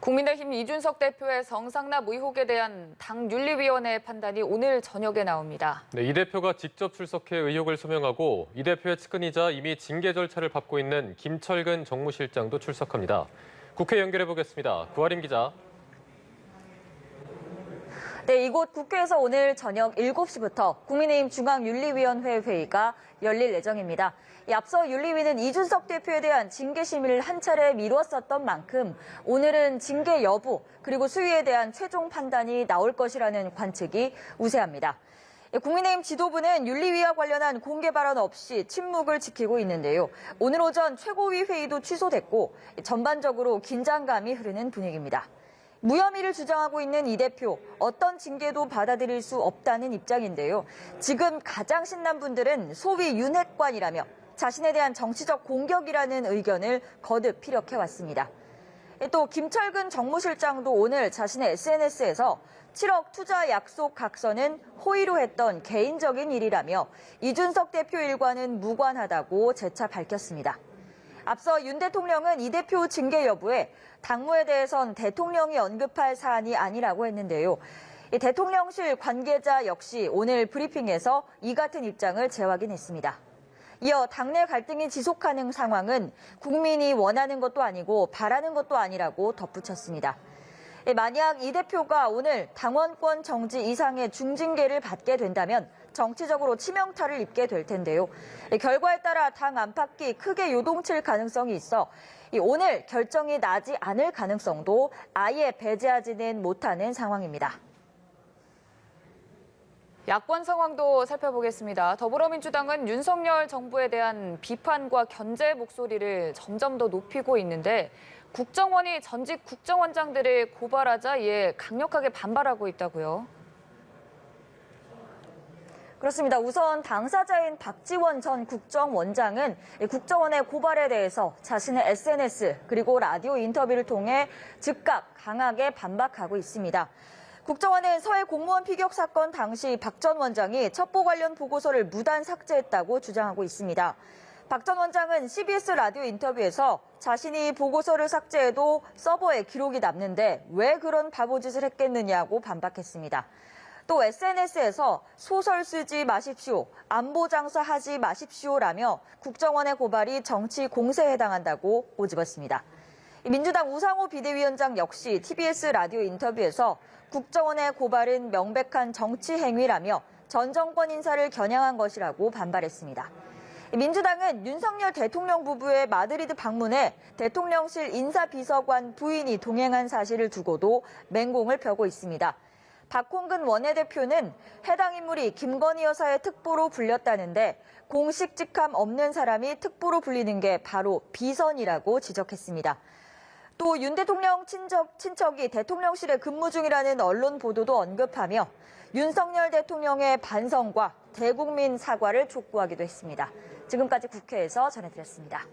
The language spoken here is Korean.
국민의힘 이준석 대표의 성상납 의혹에 대한 당 윤리위원회 판단이 오늘 저녁에 나옵니다. 네, 이 대표가 직접 출석해 의혹을 소명하고 이 대표의 측근이자 이미 징계 절차를 밟고 있는 김철근 정무실장도 출석합니다. 국회 연결해 보겠습니다. 구하림 기자. 네, 이곳 국회에서 오늘 저녁 7시부터 국민의힘 중앙윤리위원회 회의가 열릴 예정입니다. 앞서 윤리위는 이준석 대표에 대한 징계 심의를 한 차례 미뤘었던 만큼 오늘은 징계 여부 그리고 수위에 대한 최종 판단이 나올 것이라는 관측이 우세합니다. 국민의힘 지도부는 윤리위와 관련한 공개 발언 없이 침묵을 지키고 있는데요. 오늘 오전 최고위 회의도 취소됐고 전반적으로 긴장감이 흐르는 분위기입니다. 무혐의를 주장하고 있는 이 대표, 어떤 징계도 받아들일 수 없다는 입장인데요. 지금 가장 신난 분들은 소위 윤핵관이라며 자신에 대한 정치적 공격이라는 의견을 거듭 피력해왔습니다. 또 김철근 정무실장도 오늘 자신의 SNS에서 7억 투자 약속 각서는 호의로 했던 개인적인 일이라며 이준석 대표 일과는 무관하다고 재차 밝혔습니다. 앞서 윤 대통령은 이 대표 징계 여부에 당무에 대해선 대통령이 언급할 사안이 아니라고 했는데요. 대통령실 관계자 역시 오늘 브리핑에서 이 같은 입장을 재확인했습니다. 이어 당내 갈등이 지속하는 상황은 국민이 원하는 것도 아니고 바라는 것도 아니라고 덧붙였습니다. 만약 이 대표가 오늘 당원권 정지 이상의 중징계를 받게 된다면 정치적으로 치명타를 입게 될 텐데요. 결과에 따라 당 안팎이 크게 요동칠 가능성이 있어 오늘 결정이 나지 않을 가능성도 아예 배제하지는 못하는 상황입니다. 야권 상황도 살펴보겠습니다. 더불어민주당은 윤석열 정부에 대한 비판과 견제 목소리를 점점 더 높이고 있는데 국정원이 전직 국정원장들을 고발하자 이에 강력하게 반발하고 있다고요. 그렇습니다. 우선 당사자인 박지원 전 국정원장은 국정원의 고발에 대해서 자신의 SNS 그리고 라디오 인터뷰를 통해 즉각 강하게 반박하고 있습니다. 국정원은 서해 공무원 피격 사건 당시 박 전 원장이 첩보 관련 보고서를 무단 삭제했다고 주장하고 있습니다. 박 전 원장은 CBS 라디오 인터뷰에서 자신이 보고서를 삭제해도 서버에 기록이 남는데 왜 그런 바보짓을 했겠느냐고 반박했습니다. 또 SNS에서 소설 쓰지 마십시오, 안보 장사하지 마십시오라며 국정원의 고발이 정치 공세에 해당한다고 꼬집었습니다. 민주당 우상호 비대위원장 역시 TBS 라디오 인터뷰에서 국정원의 고발은 명백한 정치 행위라며 전 정권 인사를 겨냥한 것이라고 반발했습니다. 민주당은 윤석열 대통령 부부의 마드리드 방문에 대통령실 인사비서관 부인이 동행한 사실을 두고도 맹공을 펴고 있습니다. 박홍근 원내대표는 해당 인물이 김건희 여사의 특보로 불렸다는데 공식 직함 없는 사람이 특보로 불리는 게 바로 비선이라고 지적했습니다. 또 윤 대통령 친척이 대통령실에 근무 중이라는 언론 보도도 언급하며 윤석열 대통령의 반성과 대국민 사과를 촉구하기도 했습니다. 지금까지 국회에서 전해드렸습니다.